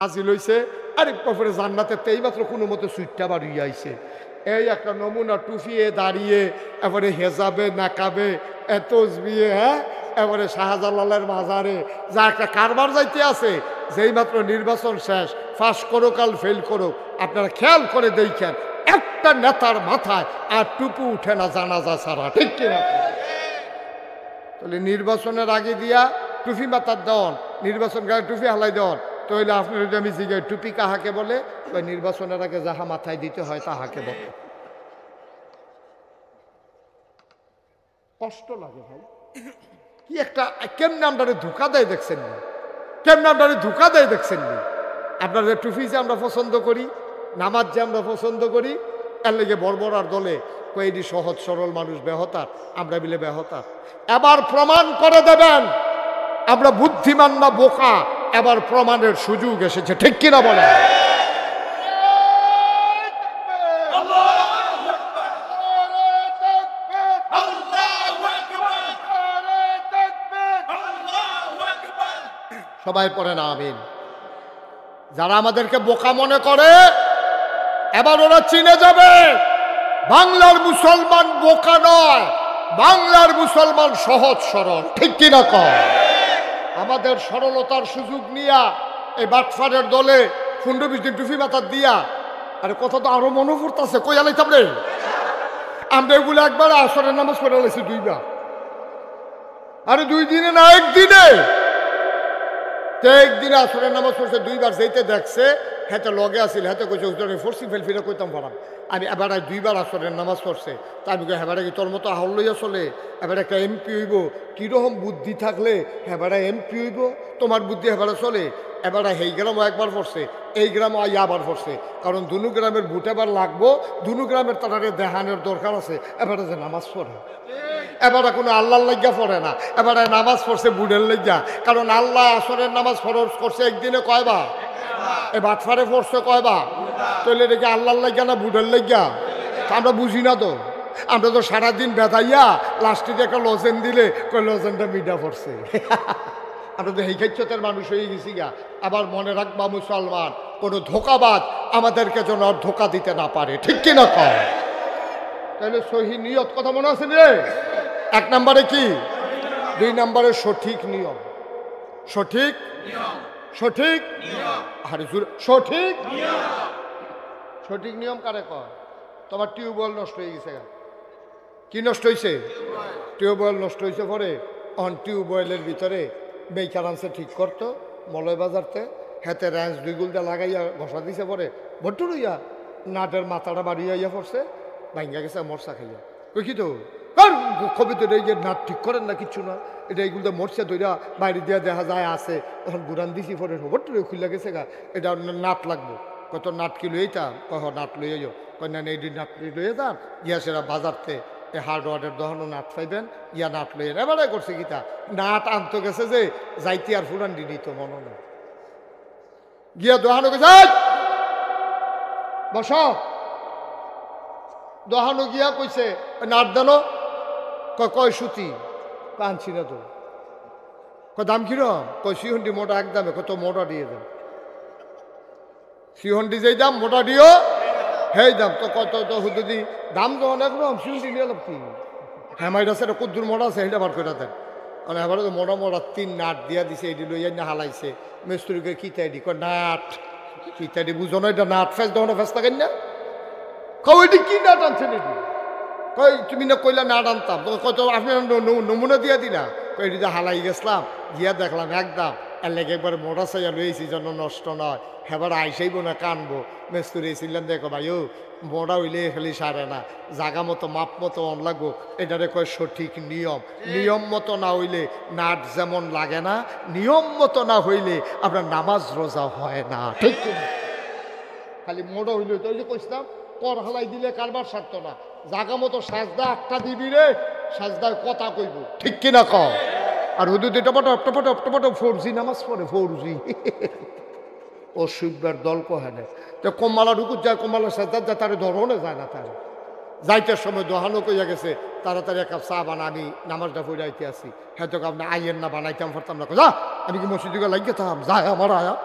হাজিল হইছে আরেক পরে জান্নাতে তেই মাত্র কোনো মতো সুইটটা বাড়িয়ে আইছে। এই একটা নমুনা টুফিয়ে দাঁড়িয়ে এবারে হেজাবে নাকাবে এত বিয়ে, হ্যাঁ এবারে শাহজালালের মাজারে যা একটা কারবার যাইতে আছে, যেই মাত্র নির্বাচন শেষ, ফাঁস করুক আর ফেল করুক, আপনারা খেয়াল করে দেখেন একটা নেতার মাথায় আর টুপু উঠে না জানাজা ছাড়া, ঠিক কিনা? তাহলে নির্বাচনের আগে দিয়া টুপি মাথার দেওয়ান, নির্বাচন গায়ে টুপি হালাই দেওয়ান, তাহলে আপনার যদি আমি জিজ্ঞাসা টুপি কাহাকে বলে, ওই নির্বাচনের আগে যাহা মাথায় দিতে হয় তাহাকে বলে। কষ্ট লাগে ভাই, কি একটা কেমনে আপনারে ধোকা দেয় দেখছেন নি, কেমনে আপনারে ধোকা দেয় দেখছেন নি। আপনাদের টুপি যে আমরা পছন্দ করি, নামাজ যে আমরা পছন্দ করি, এর লেগে বর্বরার দলে কয়েকটি সহজ সরল মানুষ বেহতার, আমরা মিলে বেহতার। এবার প্রমাণ করে দেবেন আমরা বুদ্ধিমান না বোকা, এবার প্রমাণের সুযোগ এসেছে, ঠিক কিনা বলে? সবাই পড়েন আমিন। যারা আমাদেরকে বোকা মনে করে এবার ওরা চিনে যাবে বাংলার মুসলমান বোকা নয়, বাংলার মুসলমান সহজ সরল, ঠিক কিনা কয়? আমাদের সরলতার সুযোগ নিয়া এই বাটফারের দলে 15-20 দিন টুপি মাথার দিয়া, আরে কথা তো আরো মনে পড়তেছে, কই আলাইতাম রে আমরা এগুলো একবার আসরের নামাজ পড়ে আলাইছি 2 বার, আরে 2 দিনে না একদিনে, একদিনে আসরের নামাজ পড়ছে 2 বার, যেতে দেখছে হেতে লগে আসিল, হেতে কইছে ফরসি ফেল ফিরে কইতাম পারাম আমি, এবার 2 বার আসরের নামাজ পড়ছে, তা আমি হেবারে কি তোর মতো আহল লইয়া চলে, এবার একটা এমপি হইব, কীরকম বুদ্ধি থাকলে হেবারে এমপি হইব, তোমার বুদ্ধি হেবারে চলে। এবার এই গ্রামও একবার পড়ছে, এই গ্রামও আবার পড়ছে, কারণ দুনু গ্রামের ভোট এবার লাগবো, দুনু গ্রামের তাদের দেহানের দরকার আছে, এবারে যে নামাজ পড়ে, এবারে কোনো আল্লাহর লাগিয়া পড়ে না, এবারে নামাজ পড়ছে বুড়ের লাগিয়া, কারণ আল্লাহ আসরের নামাজ ফরজ করছে একদিনে কয়বার, এই বাটফারে পড়ছে কয়বার, তাহলে দেখি আল্লাহর লাগিয়া না বুড়ের লাগিয়া? আমরা বুঝি না তো, আমরা তো সারাদিন বেদাইয়া লাস্টে একটা লজেন দিলে কই লজেনটা মিডা পড়ছে। আমরা তো এই ক্ষেত্রের মানুষ হয়ে গেছি গা। আবার মনে রাখবা মুসলমান, কোনো ধোকাবাজ আমাদেরকে যেন আর ধোকা দিতে না পারে, ঠিক কিনা কয়? তাহলে সহি নিয়ত কথা মনে আছে রে? 1 নম্বরে কি, 2 নম্বরে সঠিক নিয়ম, সঠিক সঠিক আরে সঠিক সঠিক নিয়ম কারে কয়? তোমার টিউবওয়েল নষ্ট হয়ে গেছে, কি নষ্ট হয়েছে? টিউবওয়েল নষ্ট হয়েছে, পরে অন টিউবওয়েলের ভিতরে বেকার আনছে ঠিক করতো মলয় বাজারতে, হাতে র্যাঞ্চ 2 গুলটা লাগাইয়া ঘষা দিছে, পরে ভট্টু রইয়া নাটের মাথাটা বাড়িয়ে ইয়া পড়ছে, ভাঙ্গা গেছে মরসা খাইয়া। কই কি তো কবি তো এই যে নাট ঠিক করেন না, কিচ্ছু না, এটা এইগুলো মরছে ধইরা বাইরে দিয়া দেখা যায় আছে, তখন গুড়ান দিছি, পরে ভট্টু খুলে গেছে গা, এটা নাট লাগবো, কত নাট কি লইতাম, কহ নাট লইয়া যাও, কয় না এই নাট লইয়ে যান, ইয়া সেরা বাজারতে এই হার্ডওয়ারের দহনও নাট পাইবেন, ইয়া নাট লইয়ে এবারে করছে গীতা, নাট আনতে গেছে যে যাইতে আর ফুরান দিত মনে না, গিয়া দোহানো গেছে বস, দোহানো গিয়া কইছে নাট দানো, কয় সুতি, আনছি না তো, দাম কিরম, কয় সিহন্ডি মোটা একদমে, কত মোটা দিয়ে দেন, সিহন্ডি যেই দাম মোটা দিও হেই দাম, তো কত তো হুদি দাম তো অনেক রকম, সিহন্ডি নিয়ে লাভ কি, হ্যামাইড আছে এটা কুদ্দুর মোটা আছে, সেইটা বার করে দেন, মানে এবারে তো মোটা মোটা 3 নাট দিয়া দিছে, এটি লইয়া না হালাইছে, মিস্ত্রিকে কিতাইডি, কয় নাট কিতাইডি বুঝো না, এটা নাট ফেস দেওয়া ফেস থাকেন না, কইটি কি নাট আনছেন এটি, কই তুমি না কইলা নাট আনতাম, কত আপনি নমুনা দিয়া দিলা, কই এটি হালাই গেছিলাম, গিয়া দেখলাম একদম, এর লেগে একবার মোটা চাইয়া লইছি যেন নষ্ট নয়, হেবার আইসাইব না কানবো, মেস্তুরি ছিলাম, দেখো ভাই ও মোটা হইলে খালি সারে না, জাগা মতো মাপ মতো অন লাগবো, এটারে কয় সঠিক নিয়ম, নিয়ম মতো না হইলে নাট যেমন লাগে না, নিয়ম মতো না হইলে আপনার নামাজ রোজা হয় না, ঠিক খালি মোটা হইলে তো ওই যে কইছিলাম কর হালাই দিলে কারবার সারত না, জাগা মতো সাজদা একটা দিবি রে, সাজদার কথা কইব, ঠিক কিনা কও? আর হুদুদি টপটপ টপটপ টপটপ 4G নামাজ পড়ে, 4G ও শিববার দল কহেনে, তো কম্মালা ঢুকুত যায়, কম্মালা সাজদার যায়, তার ধরনে যায় না, তার যাইতের সময় দোহানো কইয়া গেছে, তাড়াতাড়ি 1 কাপ চা বানা, আমি নামাজটা পড়ে আইতে আসি, হ্যাঁ তো আপনি আইয়েন না, বানাইতাম পারতাম না, যা আমি কি মসজিদে লাগিয়ে থাম, যায় আমার আয়া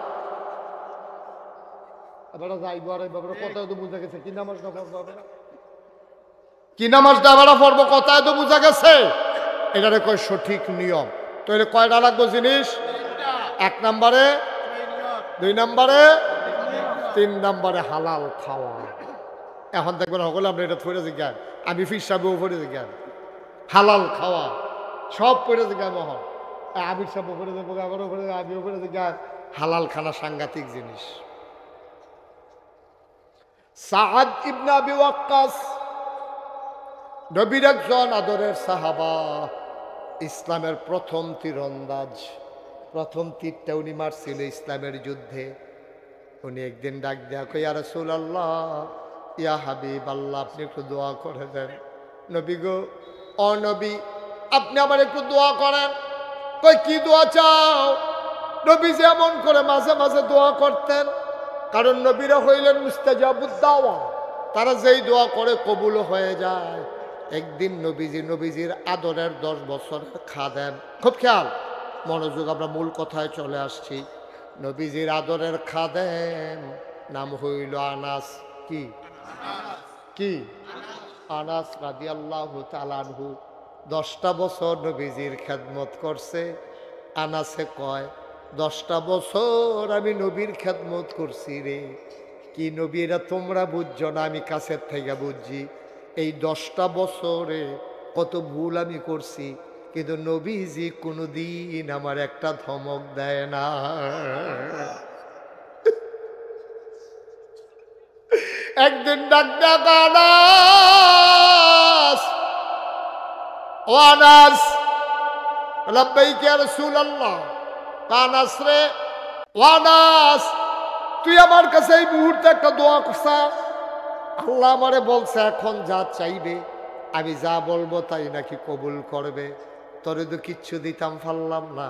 এবার যাইব আর এবার কথায় তো বুঝা গেছে কি নামাজটা পড়বো আমরা, কি নামাজটা এবার পড়বো কথায় তো বুঝা গেছে। এটারে কয় সঠিক নিয়ম। তো এটা কয়টা লাগবো জিনিস? 1 নম্বরে, 2 নম্বরে, 3 নম্বরে হালাল খাওয়া। এখন দেখবেন সকলে আমরা এটা পড়ে জিজ্ঞান, আমি ফির সাহেবও পড়ে জিজ্ঞান হালাল খাওয়া সব পড়ে জিজ্ঞান মহন, আমির সাহেবও পড়ে যাবো, আমারও পড়ে, আমিও পড়ে জিজ্ঞান। হালাল খানা সাংঘাতিক জিনিস। সাআদ ইবনে আবি ওয়াক্কাস নবীর একজন আদরের সাহাবা, ইসলামের প্রথম তীরন্দাজ, প্রথম তীরটা উনি মারছিল ইসলামের যুদ্ধে। উনি একদিন ডাক দেয়া কই, ইয়া রাসূলুল্লাহ, ইয়া হাবিব আল্লাহ, আপনি একটু দোয়া করে দেন। নবী গো, ও নবী, আপনি আমার একটু দোয়া করেন। কই কি দোয়া চাও? নবী যে এমন করে মাঝে মাঝে দোয়া করতেন, কারণ নবীরা হইলেন মুস্তাজাবুদ দাওয়া, তারা যেই দোয়া করে কবুল হয়ে যায়। একদিন নবীজির আদরের 10 বছরের খাদেম, খুব খেয়াল মনোযোগ, আমরা মূল কথায় চলে আসছি। নবীজির আদরের খাদেম নাম হইল আনাস। কি কি? আনাস রাদিয়াল্লাহু তাআলা আনহু 10টা বছর নবীজির খেদমত করছে। আনাসে কয়, 10টা বছর আমি নবীর খেদমত করছি রে। কি নবী, এটা তোমরা বুঝছো না, আমি কাছের থেকে বুঝছি। এই 10টা বছরে কত ভুল আমি করছি, কিন্তু নবীজি কোনোদিন আমার একটা ধমক দেয় না। একদিন ডাক ডাক, আনাস, ও আনাস, লাব্বাইক ইয়া রাসূলুল্লাহ। আনাস রে, ও আনাস, তুই আমার কাছে এই মুহূর্তে একটা দোয়া করছা। আল্লাহ আমারে বলছে এখন যা চাইবে, আমি যা বলবো তাই নাকি কবুল করবে। তোরে তো কিচ্ছু দিতাম পারলাম না,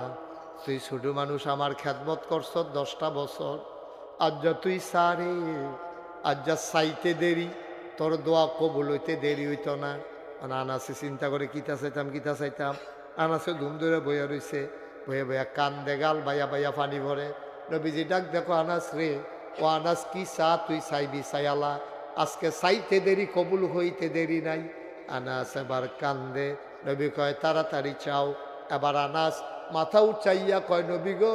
তুই ছোট মানুষ, আমার খেদমত করছ 10টা বছর। আজ যা তুই সারে, আজ যা চাইতে দেরি, তোর দোয়া কবুল হইতে দেরি হইতো না। আনাসে চিন্তা করে কিতা চাইতাম। আনাসে ধুম ধরে বইয়া রইছে, বইয়া বইয়া কান্দে, গাল বাইয়া বাইয়া পানি ভরে। নবীজি ডাক, দেখো আনাস রে, ও আনাস কি চা তুই চাইবি চাইয়ালা, আজকে চাইতে দেরি কবুল হইতে দেরি নাই। আনাস এবার কান্দে। নবী কয় তাড়াতাড়ি চাও। এবার আনাস মাথা উঠাইয়া কয়, নবী গো,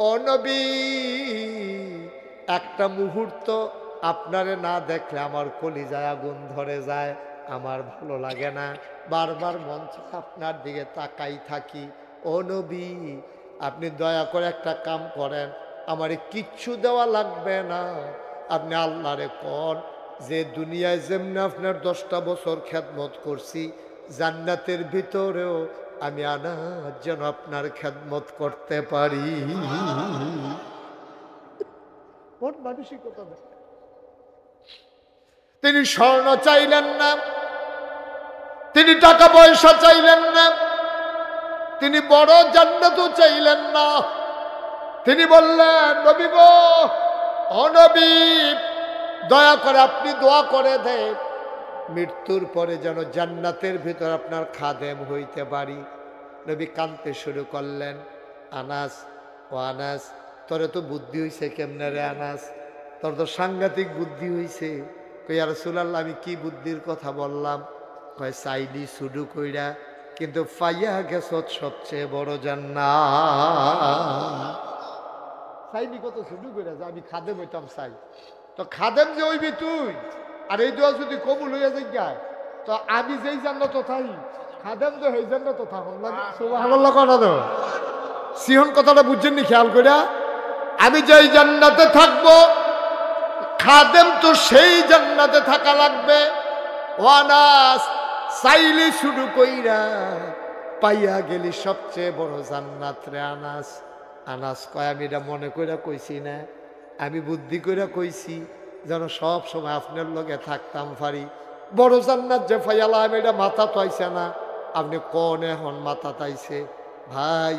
ও নবী, একটা মুহূর্ত আপনারে না দেখলে আমার কলিজায় আগুন ধরে যায়, আমার ভালো লাগে না, বারবার মন চায় আপনার দিকে তাকাই থাকি। ও নবী, আপনি দয়া করে একটা কাম করেন, আমারে কিচ্ছু দেওয়া লাগবে না, আপনি আল্লাহরে কন যে দুনিয়ায় যেমনি আপনার 10টা বছর খেদমত করছি, জান্নাতের ভিতরেও আমি আনাস যেন আপনার খেদমত করতে পারি। মানসিকতা। তিনি স্বর্ণ চাইলেন না, তিনি টাকা পয়সা চাইলেন না, তিনি বড় জান্নাতও চাইলেন না। তিনি বললেন, নবী গো, ও নবী, দয়া করে আপনি দোয়া করে দেন, মৃত্যুর পরে যেন জান্নাতের ভিতর আপনার খাদেম হইতে পারি। নবী কাঁদতে শুরু করলেন। আনাস, ও আনাস, তোরে তো বুদ্ধি হইছে কেমনে রে আনাস, তোর তো সাংঘাতিক বুদ্ধি হইছে। কই, ইয়া রাসূলুল্লাহ, আমি কি বুদ্ধির কথা বললাম? কয়, চাইলি শুরু কইরা, কিন্তু পাইয়া গেছ সবচেয়ে বড় জান্নাত। চাইনি কত শুরু কইরা যে আমি খাদেম হইতাম চাই, তো খাদেম যে হইবি তুই, আর এই দোয়া যদি কবুল হইয়া যায়, তো আমি যেই জান্নাত থাই, খাদেম তো সেই জান্নাত থাকুন লাগে। সুবহানাল্লাহ কথা তো সিহন কথাটা বুঝছেন নি? খেয়াল কইরা, আমি যেই জান্নাতে থাকবো, খাদেম তো সেই জান্নাতে থাকা লাগবে। ওয়ানাস, চাইলি শুরু কইরা পাইয়া গেলি সবচেয়ে বড় জান্নাত রে আনাস। আনাস কয়, আমি এটা মনে কইরা কইছি না, আমি বুদ্ধি কইরা কইছি, যেন সব সময় আপনার লগে থাকতাম পারি। বড় জান্নাত যে ফাইয়ালা, আমি এটা মাথা তো আইছে না। আপনি কোন এখন মাথা তাইছে? ভাই,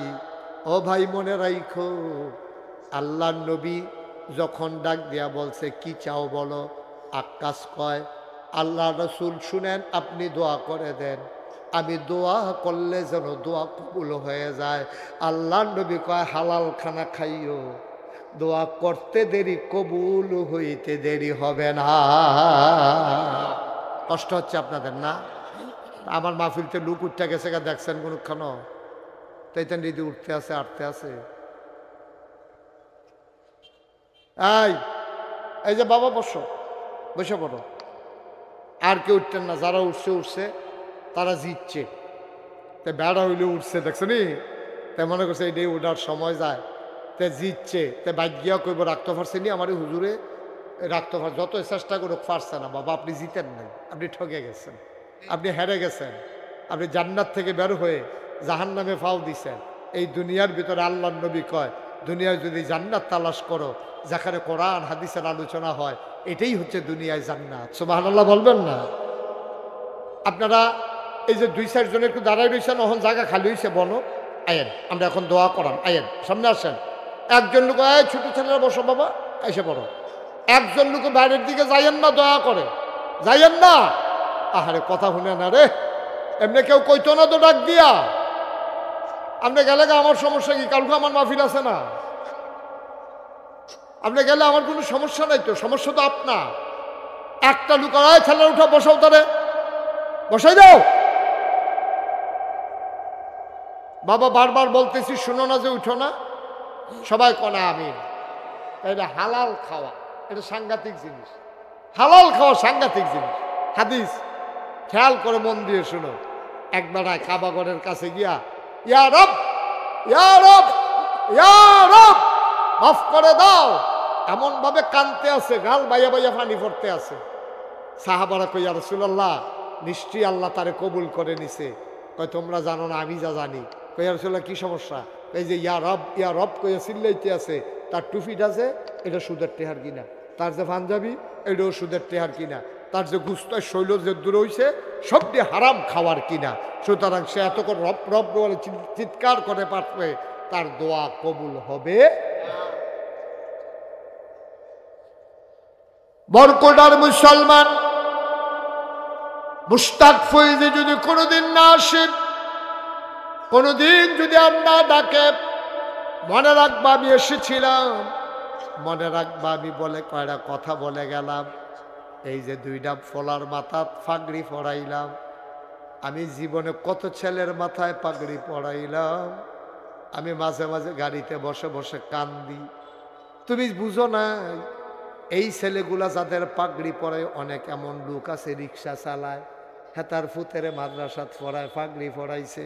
ও ভাই, মনে রাইখো, আল্লাহর নবী যখন ডাক দিয়া বলছে কি চাও বলো, আক্কাস কয়, আল্লাহ রসুল শুনেন, আপনি দোয়া করে দেন, আমি দোয়া করলে যেন দোয়া কবুল হয়ে যায়। আল্লাহর নবী কয়, হালাল খানা খাইও, দোয়া করতে দেরি কবুল হইতে দেরি হবে না। কষ্ট হচ্ছে আপনাদের না? আমার মাহফিলতে লুক উঠতে গেছে, দেখছেন কোনক্ষণ? তাইতেন দিদি উঠতে আছে, আটতে আছে। এই যে বাবা বসো, বসে পড়ো। আর কেউ উঠতেন না, যারা উঠছে উঠছে, তারা জিতছে। তাই বেড়া হইলে উঠছে, দেখছো নি? তাই মনে করছে এটাই ওঠার সময় যায়, তাই জিতছে। তাই বাইক গিয়া কইব রাখতে পারছে নি আমার হুজুরে, রাখতে পার, যত চেষ্টা করে পারছে না। বাবা আপনি জিতেন নাই, আপনি ঠকে গেছেন, আপনি হেরে গেছেন, আপনি জান্নাত থেকে বের হয়ে জাহান নামে ফাও দিছেন। এই দুনিয়ার ভিতরে আল্লাহর নবী কয়, দুনিয়ায় যদি জান্নাত তালাশ করো, যেখানে কোরআন হাদিসের আলোচনা হয়, এটাই হচ্ছে দুনিয়ায় জান্নাত। সুবহানাল্লাহ বলবেন না? আপনারা এই যে 2-4 জন একটু দাঁড়াই রয়েছেন, এখন জায়গা খালি হয়েছে, বনো আয়েন, আমরা এখন দোয়া করাম। আয়েন সামনে আসেন। একজন লোক, ছোট ছেলেরা বসো বাবা, এসে পড়ো। একজন লোক বাইরের দিকে যাইয়েন না, দয়া করে যাইয়েন না। আহারে কথা শুনে না রে, এমনি কেউ কইতো না তো ডাক দিয়া। আপনি গেলে আমার সমস্যা কি? কালকে আমার মাহফিল আছে না, আপনি গেলে আমার কোনো সমস্যা নাই তো, সমস্যা তো আপনার। একটা লোক ছেলে উঠা বসাও, তারে বসাই দাও। বাবা বারবার বলতেছি, শুনো না যে উঠো না? সবাই কনা আমি। এটা হালাল খাওয়া, এটা সাংঘাতিক জিনিস। হালাল খাওয়া সাংঘাতিক জিনিস। হাদিস খেয়াল করে মন দিয়ে শুনো। একবার কাবাগরের কাছে গিয়া, ইয়া রব, ইয়া রব, ইয়া রব, মাফ করে দাও, এমন ভাবে কানতে আছে, গাল বাইয়া বাইয়া পানি পড়তে আছে। সাহাবারা কই, ইয়া রাসূলুল্লাহ, নিশ্চয়ই আল্লাহ তারে কবুল করে নিছে। কয় তোমরা জানো না, আমি যা জানি। কই, ইয়া রাসূলুল্লাহ কি সমস্যা? এই যে ইয়া রব কইয়া চিল্লাইতে আছে, তার টুপিটা যে এটা সুদের টেহার কিনা, তার যে পাঞ্জাবি এটাও সুদের টেহার কিনা, তার যে গুস্ত শৈল যে দূর হইছে সবটি হারাম খাওয়ার কিনা। সুতরাং সে এত করে রব রব বলে চিৎকার করে পারবে, তার দোয়া কবুল হবে। বরকোটার মুসলমান মুশতাক ফয়েজি যদি কোনোদিন না আসে, কোনোদিন যদি আমরা ডাকে, মনে রাখবা আমি এসেছিলাম, মনে রাখবা আমি বলে কয়টা কথা বলে গেলাম। এই যে 2টা ফলার মাথা পাগড়ি পরাইলাম, আমি জীবনে কত ছেলের মাথায় পাগড়ি পরাইলাম। আমি মাঝে মাঝে গাড়িতে বসে বসে কান্দি। তুমি বুঝো না, এই ছেলেগুলা যাদের পাগড়ি পরায়, অনেক এমন লোক আছে রিক্সা চালায়, হেতার ফুতেরে মাদ্রাসাত পড়ায়, পাগড়ি পরাইছে।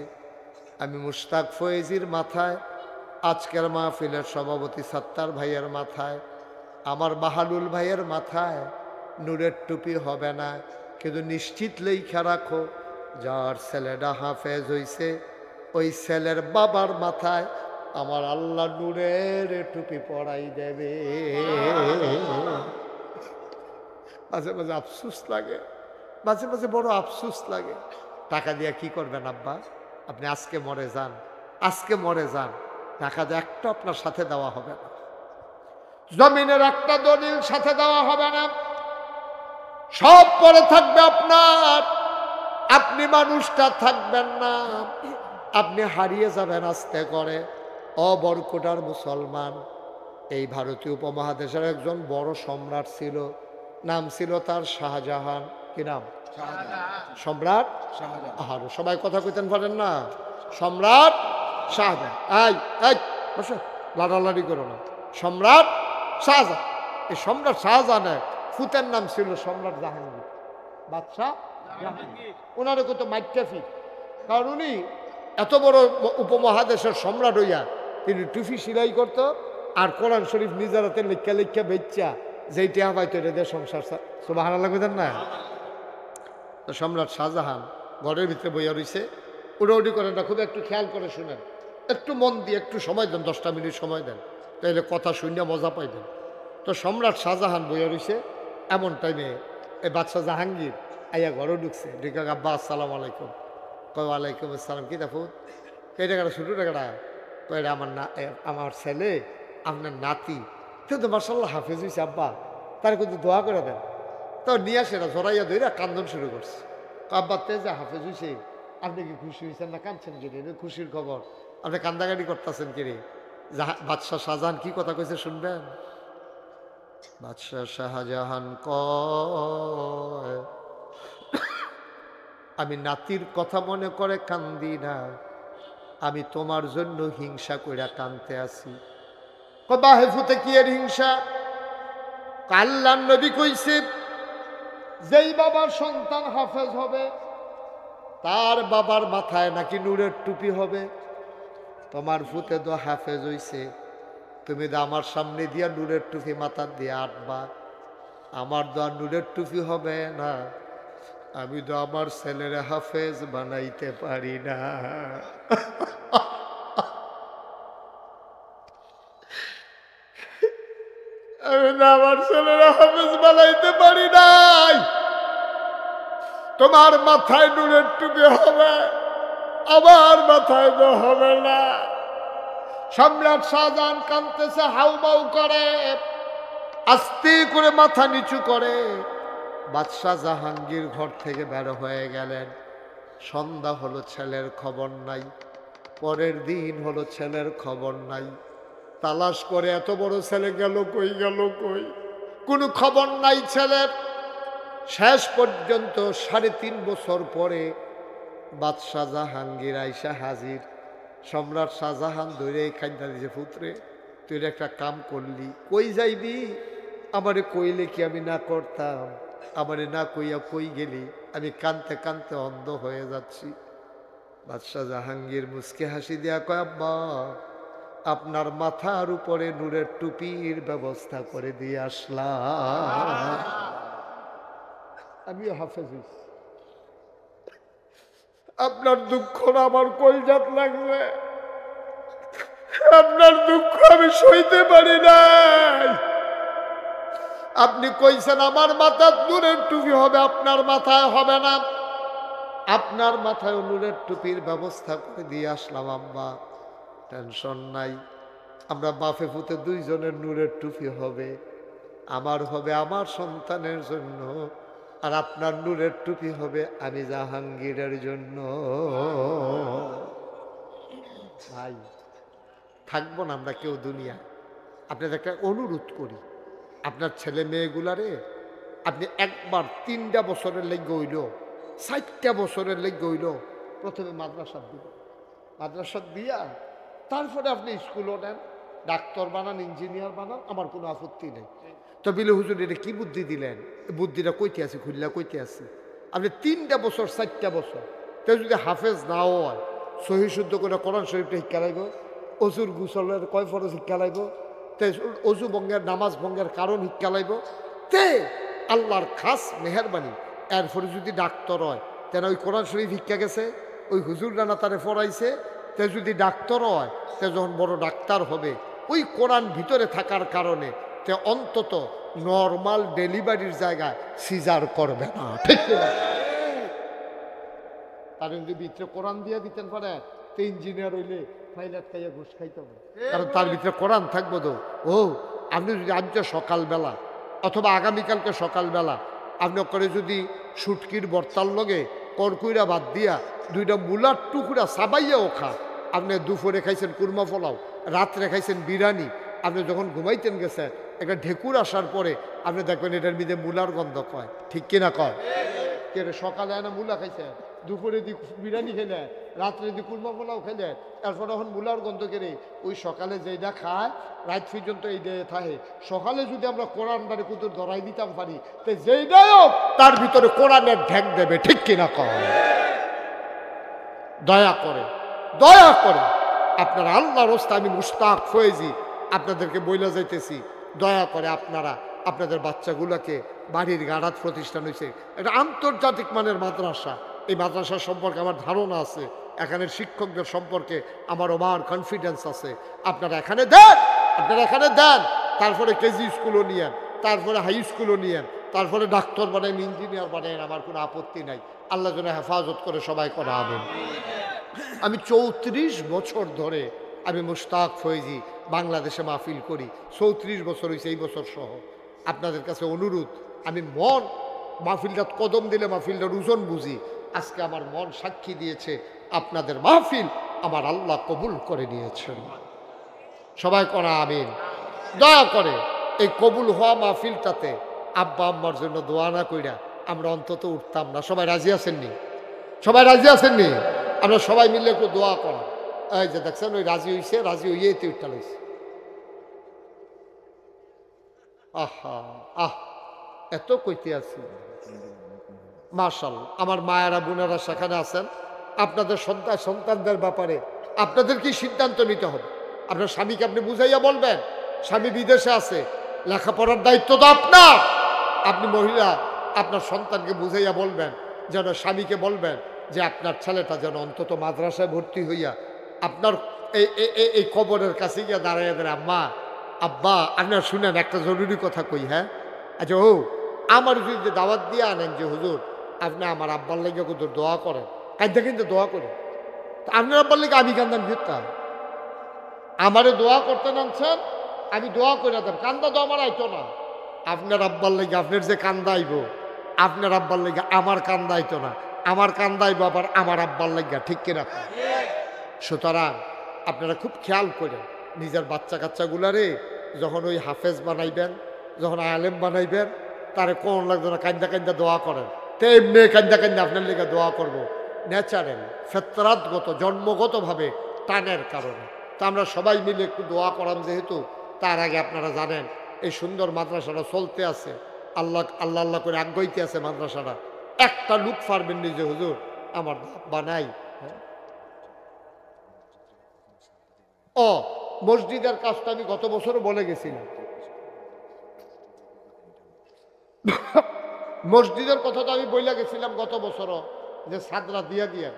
আমি মুশতাক ফয়েজির মাথায়, আজকের মাহফিলের সভাপতি সত্তার ভাইয়ের মাথায়, আমার বাহালুল ভাইয়ের মাথায় নূরের টুপি হবে না, কিন্তু নিশ্চিত লেখা রাখো, যার ছেলেটা হাফেজ হইছে ওই ছেলের বাবার মাথায় আমার আল্লাহ নূরের টুপি পরাই দেবে। মাঝে মাঝে আফসুস লাগে, মাঝে মাঝে বড় আফসুস লাগে। টাকা দিয়ে কি করবেন আব্বা? আপনি আজকে মরে যান, আজকে মরে যান, টাকা দিয়ে একটা আপনার সাথে দেওয়া হবে না, জমিনের একটা দলিল সাথে দেওয়া হবে না, সব পরে থাকবে আপনার। আপনি মানুষটা থাকবেন না, আপনি হারিয়ে যাবেন আস্তে করে। বরকোটার মুসলমান, এই ভারতীয় উপমহাদেশের একজন বড় সম্রাট ছিল, নাম ছিল তার শাহজাহান। কি নাম? সম্রাট শাহজাহান। সবাই কথা কইতেন পারেন না? সম্রাট শাহজাহান। বসো, লাড়ালাড়ি করো না। সম্রাট শাহজাহান, এই সম্রাট শাহজাহানের ফুতের নাম ছিল সম্রাট জাহাঙ্গীর, বাদশাহ জাহাঙ্গীর। ওনারে কত মাইটাফি, কারণ উনি এত বড় উপমহাদেশের সম্রাট হইয়া তিনি টুফি সিলাই করত, আর কোরআন শরীফ নিজের হাতে লেখা লেখা বেচ্চা যেইটা হয়তো রেদে সংসার। সুবহানাল্লাহ কইতেন না? তো সম্রাট শাহজাহান ঘরের ভিতরে বইয়া রইছে, উড়াউড়ি করেন না, খুব একটু খেয়াল করে শুনেন, একটু মন দিয়ে একটু সময় দেন, 10টা মিনিট সময় দেন, তাইলে কথা শুনিয়া মজা পাইবেন। তো সম্রাট শাহজাহান বইয়া রইছে, এমন টাইমে এই বাদশাহ জাহাঙ্গীর আইয়া ঘরে ঢুকছে। ঢুকে, আব্বা আসসালামু আলাইকুম। কয় ওয়ালাইকুম আসসালাম। কি দেখো এই টাকাটা, ছোটো টাকাটা? কয় আমার না, আমার ছেলে আপনার নাতি, কিন্তু মার্শাল্লাহ হাফেজ হয়েছে আব্বা, তার কিন্তু দোয়া করে দেন। তো নিয়ে আসে না, জড়াইয়া ধরে কান্দন শুরু করছে। আব্বা তে যে হাফেজ হয়েছে, আপনি কি খুশি হয়েছেন না কাঁদছেন? কিরে খুশির খবর, আপনি কান্দাকাটি করতেছেন কিরে? বাদশাহ শাহজাহান কি কথা কইছে শুনবেন? বাদশাহ শাহজাহান কয়, আমি নাতির কথা মনে করে কান্দি না, আমি তোমার জন্য হিংসা কইরা কানতে আছি। বাহে ফুতে কি এর হিংসা? আল্লাহর নবী কইছে, যেই বাবার সন্তান হাফেজ হবে তার বাবার মাথায় নাকি নূরের টুপি হবে। তোমার ফুতে তো হাফেজ হইছে, তুমি তো আমার সামনে দিয়া নূরের টুপি মাথার দিয়ে আটবা, আমার তো আর নূরের টুপি হবে না, আমি তো আমার ছেলের হাফেজ বানাইতে পারি না। আমি তো আমার ছেলের হাফেজ বানাইতে পারি নাই, তোমার মাথায় নূরের টুপি হবে, আমার মাথায় তো হবে না। সম্রাট শাহজাহান কাঁদতেছে, হাউমাউ করে, আস্তে করে মাথা নিচু করে। বাদশাহ জাহাঙ্গীর ঘর থেকে বের হয়ে গেলেন। সন্ধ্যা হলো, ছেলের খবর নাই। পরের দিন হলো, ছেলের খবর নাই। তালাশ করে এত বড় ছেলে গেল কই, গেল কই, কোনো খবর নাই ছেলের। শেষ পর্যন্ত 3.5 বছর পরে বাদশাহ জাহাঙ্গীর আইসা হাজির। সম্রাট শাহজাহান ধরে খাইন্দা দিছে, পুত্রে তুই একটা কাম করলি, কই যাইবি? আমারে কইলে কি আমি না করতাম? আমারে না কইয়া কই গেলি? আমি কানতে কানতে অন্ধ হয়ে যাচ্ছি। বাদশাহ জাহাঙ্গীর মুচকে হাসি দিয়া কয়, আব্বা আপনার মাথার উপরে নূরের টুপির ব্যবস্থা করে দিয়ে আসলাম, আমিও হাফেজ হইছি। আপনার দুঃখ না আমার কলজাত লাগবে, আপনার দুঃখ আমি সইতে পারি নাই। আপনি কইছেন আমার মাথার নূরের টুপি হবে, আপনার মাথায় হবে না, আপনার মাথায় নূরের টুপির ব্যবস্থা করে দিয়ে আসলাম। আম্মা টেনশন নাই, আমরা বাপে পুতে দুইজনের নূরের টুপি হবে, আমার হবে আমার সন্তানের জন্য, আর আপনার নূরের টুপি হবে আমি জাহাঙ্গীরের জন্য। ভাই থাকবো না আমরা কেউ দুনিয়া। আপনাদের একটা অনুরোধ করি, আপনার ছেলে মেয়েগুলারে আপনি একবার 3টা বছরের লেগে হইল, 4টা বছরের লেগে হইল প্রথমে মাদ্রাসা দিবেন। মাদ্রাসা দিয়া তারপরে আপনি স্কুলও নেন, ডাক্তার বানান, ইঞ্জিনিয়ার বানান, আমার কোনো আপত্তি নেই। তো বিলে হুজুর এটা কি বুদ্ধি দিলেন? বুদ্ধিটা কইতে আছি, খুললা কইতে আছি। আপনি 3টা বছর 4টা বছর তো যদি হাফেজ নাও হয়, সহি শুদ্ধ করে কোরআন শরীফটা শিক্ষা লাগব, অজুর গুসলের কয় ফরজ শিক্ষা লাগব, তে অজু ভঙ্গের নামাজ ভঙ্গের কারণ শিক্ষা লাগব, তে আল্লাহর খাস মেহরবানি এরপরে যদি ডাক্তার হয়, তেন ওই কোরআন শরীফ শিক্ষা গেছে, ওই হুজুর রানা তারে পড়াইছে, তে যদি ডাক্তার হয়, তে যখন বড় ডাক্তার হবে ওই কোরআন ভিতরে থাকার কারণে তে অন্তত নর্মাল ডেলিভারির জায়গায় সিজার করবে না, ঠিক না? তার যদি ভিতরে কোরআন দিয়ে দিতেন পারে, তো ইঞ্জিনিয়ার হইলে ফাইলার খাইয়া ঘুষ খাইতে হবে, কারণ তার ভিতরে কোরআন থাকবো তো। ও আপনি যদি আজকে সকালবেলা অথবা আগামীকালকে সকালবেলা আপনি করে যদি শুটকির বর্তার লগে করকুইরা বাদ দিয়া 2টা মুলার টুকরা সাবাইয়াও খা, আপনি দুপুরে খাইছেন কুরমা পোলাও, রাত্রে খাইছেন বিরিয়ানি, আপনি যখন ঘুমাইতেন গেছেন একটা ঢেকুর আসার পরে আপনি দেখবেন এটার মধ্যে মুলার গন্ধ কয়, ঠিক কিনা কয়? কে সকালে এনে মুলা খাইছেন, দুপুরে দি বিরিয়ানি খেলে, রাত্রে দি কুরমা পোলাও খেলে, তারপর এখন মুলার গন্ধ কেড়ে ওই সকালে যেটা খায় রাত পর্যন্ত এই দিয়ে থাকে। সকালে যদি আমরা কোরআনটারে কুতুর ধরাই দিতাম পারি, তো যেইটাই হোক তার ভিতরে কোরআনের ঢেক দেবে, ঠিক কিনা কয়? দয়া করে দয়া করে আপনারা, আল্লাহর রাস্তায় আমি মুশতাক ফয়েজি আপনাদেরকে বইলা যাইতেছি, দয়া করে আপনারা আপনাদের বাচ্চাগুলোকে, বাড়ির গাড়াত প্রতিষ্ঠান হয়েছে, একটা আন্তর্জাতিক মানের মাদ্রাসা, এই মাদ্রাসা সম্পর্কে আমার ধারণা আছে, এখানের শিক্ষকদের সম্পর্কে আমার ওভার কনফিডেন্স আছে। আপনারা এখানে দেন, আপনারা এখানে দেন, তারপরে কেজি স্কুলও নিয়েন, তারপরে হাই স্কুলও নিয়েন, তারপরে ডাক্তার বানাইন, ইঞ্জিনিয়ার বানাইন, আমার কোনো আপত্তি নাই। আল্লাহ যেন হেফাজত করে সবাই করা হবে। আমি 34 বছর ধরে আমি মুশতাক ফয়েজি বাংলাদেশে মাহফিল করি, 34 বছর হয়েছে এই বছর সহ। আপনাদের কাছে অনুরোধ, আমি মন মাহফিলটা কদম দিলে মাহফিলটার ওজন বুঝি, আজকে আমার মন সাক্ষী দিয়েছে আপনাদের মাহফিল আমার আল্লাহ কবুল করে নিয়েছেন। সবাই করা আমিন। দয়া করে এই কবুল হওয়া মাহফিলটাতে আব্বা আম্মার জন্য দোয়া না কইরা আমরা অন্তত উঠতাম না। সবাই রাজি আছেননি? সবাই রাজি আছেননি? আমরা সবাই মিলে একটু দোয়া করা। এই যে দেখছেন ওই রাজি হইছে, রাজি হইয়েই তো উঠটা লইছে। আহা আহ এত কইতে আছি। মাশাআল্লাহ, আমার মায়েরা বোনেরা সেখানে আছেন। আপনাদের সন্তানদের ব্যাপারে আপনাদের কি সিদ্ধান্ত নিতে হবে? আপনার স্বামীকে আপনি বুঝাইয়া বলবেন, স্বামী বিদেশে আছে, লেখাপড়ার দায়িত্ব তো আপনার। আপনি মহিলা আপনার সন্তানকে বুঝাইয়া বলবেন, যেন স্বামীকে বলবেন যে আপনার ছেলেটা যেন অন্তত মাদ্রাসায় ভর্তি হইয়া আপনার এই কবরের কাছে গিয়ে দাঁড়াইয়া দেয়, আম্মা আব্বা আপনার শুনেন একটা জরুরি কথা কই। হ্যাঁ আচ্ছা, ও আমার যদি যে দাওয়াত দিয়ে আনেন যে হুজুর আপনি আমার আব্বার লাগে হুজুর দোয়া করেন, কাঁদতে কিন্তু দোয়া করেন। তা আপনার আব্বার লাগে আমি কান্দাম ফিরতাম, আমারে দোয়া করতে নামছেন, আমি দোয়া করে দেব, কান্দা তো আমার আইতো না। আপনার আব্বার লেগে আপনার যে কান্দাইব, আপনার আব্বার লেগে আমার কান্দাইতো না, আমার কান্দাইব আবার আমার আব্বার লেগে, ঠিক কিনা? সুতরাং আপনারা খুব খেয়াল করেন নিজের বাচ্চা কাচ্চাগুলারে যখন ওই হাফেজ বানাইবেন, যখন আলেম বানাইবেন, তারে কোন লাগবে না কান্দা কান্দা দোয়া করেন। তো এমনি কান্দা কান্দা আপনার লেগে দোয়া করবো ন্যাচারাল, ফেতরাতগত, জন্মগতভাবে টানের কারণে। তা আমরা সবাই মিলে একটু দোয়া করাম যেহেতু। তার আগে আপনারা জানেন এই সুন্দর মাদ্রাসাটা চলতে আছে, আল্লাহ আল্লাহ আল্লাহ করে আগ্রহীতে আছে মাদ্রাসাটা। একটা লুক পারবেন নিজে হুজুর আমার বানাই। ও মসজিদের কাজটা আমি গত বছরও বলে গেছিলাম। মসজিদের কথা তো আমি বইলা গেছিলাম গত বছরও, যে সাদরা দিয়ে দিয়ে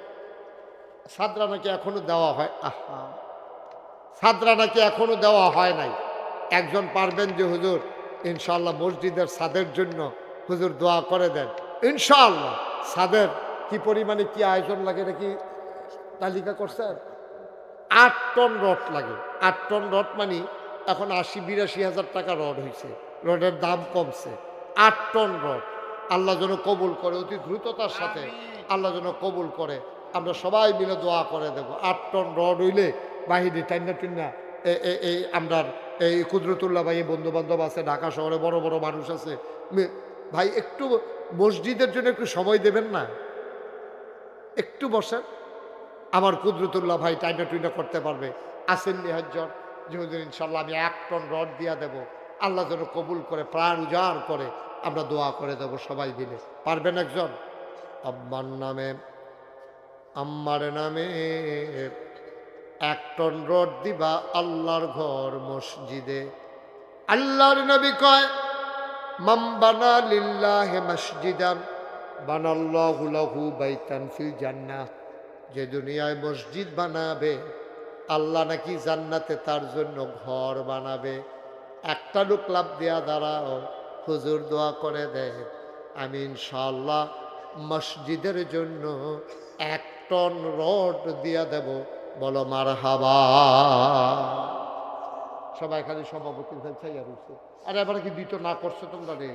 সাদরা নাকি এখনো দেওয়া হয়। আহা, সাদরা নাকি এখনো দেওয়া হয় নাই। একজন পারবেন যে হুজুর ইনশাআল্লাহ মসজিদের ছাদের জন্য হুজুর দোয়া করে দেন ইনশাআল্লাহ। ছাদের কি পরিমাণে কি আয়োজন লাগে নাকি তালিকা করছেন? 8 টন রড লাগে। 8 টন রড মানে এখন 80-82 হাজার টাকা রড হয়েছে, রডের দাম কমছে। 8 টন রড আল্লাহ যেন কবুল করে, অতি দ্রুততার সাথে আল্লাহ যেন কবুল করে। আমরা সবাই মিলে দোয়া করে দেব। 8 টন রড হইলে বাহিনী টাইনা টুন্না এই আমরা এই কুদরতুল্লাহ ভাই বন্ধু বান্ধব আছে, ঢাকা শহরে বড় বড় মানুষ আছে। ভাই একটু মসজিদের জন্য একটু সময় দেবেন না? একটু বসেন, আমার কুদরতুল্লাহ ভাই টাইনা টুইনা করতে পারবে। আসেন নিহাজ্জর যে হুজুর ইনশাল্লাহ আমি 1 টন রড দিয়া দেব, আল্লাহ যেন কবুল করে, প্রাণ উজাড় করে আমরা দোয়া করে দেব সবাই মিলে। পারবেন একজন? আব্বার নামে আম্মার নামে 1 টন রড দিবা আল্লাহর ঘর মসজিদে। আল্লাহর নবী কয় মান বানা লিল্লাহি মসজিদান বানাল্লাহু লাহু বাইতান ফিল জান্নাহ। যে দুনিয়ায় মসজিদ বানাবে আল্লাহ নাকি জান্নাতে তার জন্য ঘর বানাবে। একটা লোক লাভ দেয়া দাঁড়াও, হুজুর দোয়া করে দেয় আমি ইনশাআল্লাহ মসজিদের জন্য 1 টন রড দিয়া দেব। বলো মারহাবা। সবাই খালি সভাপতির কাছে আর হচ্ছে, আরে এবার কি দিত না করছো তোমরা রে?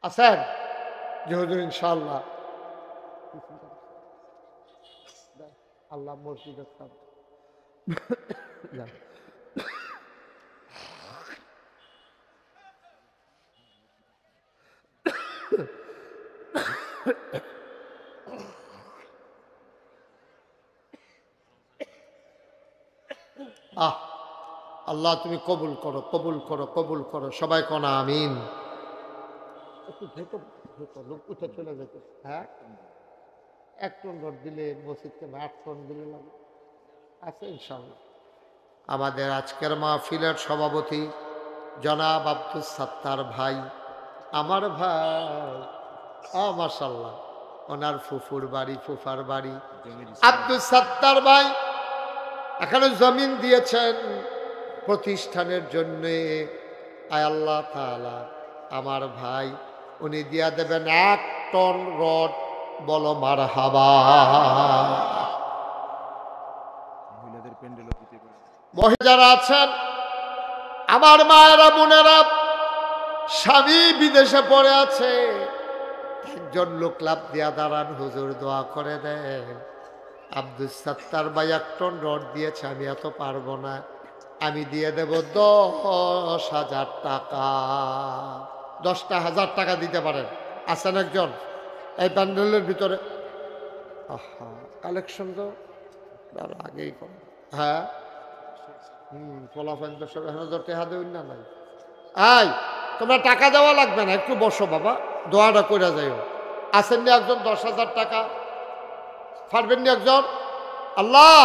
আছেন যে হুজুর ইনশাআল্লাহ আল্লাহ মসজিদের আল্লাহ তুমি কবুল করো, কবুল করো, কবুল করো। সবাই কোনা আমিন। একটু লোক উঠে চলে যেত। হ্যাঁ 1 টন রড দিলে মসজিদকে 8 টন দিলে লাগে আছে ইনশাআল্লাহ। আমাদের আজকের মাহফিলের সভাপতি জনাব আব্দুল সাত্তার ভাই, আমার ভাই, মাশাআল্লাহ, ওনার ফুফুর বাড়ি, ফুফার বাড়ি আব্দুল সাত্তার ভাই এখানে জমিন দিয়েছেন প্রতিষ্ঠানের জন্যে। আয় আল্লাহ তাআলা আমার ভাই উনি দিয়া দেবেন 1 টন রড। বলো মারহাবা। মহিলারা আছেন আমার মায়েরা বোনেরা, স্বামী বিদেশে পড়ে আছে, একজন লোক লাভ দিয়া দাঁড়ান, হুজুর দোয়া করে দেন। আব্দুল সাত্তার ভাই 1 টন রড দিয়েছে, আমি এত পারবো না, আমি দিয়ে দেব 10,000 টাকা। 10,000 টাকা দিতে পারেন? আছেন একজন এই প্যান্ডেলের ভিতরে? আহা, কালেকশন তো আগেই কর। হ্যাঁ, ফলাফল 10,000 টাকা দেবেন না? নাই, এই তোমরা টাকা দেওয়া লাগবে না, একটু বসো বাবা, দোয়াটা করে যাইও। আসেন নি একজন 10,000 টাকা? পারবেন নি একজন? আল্লাহ,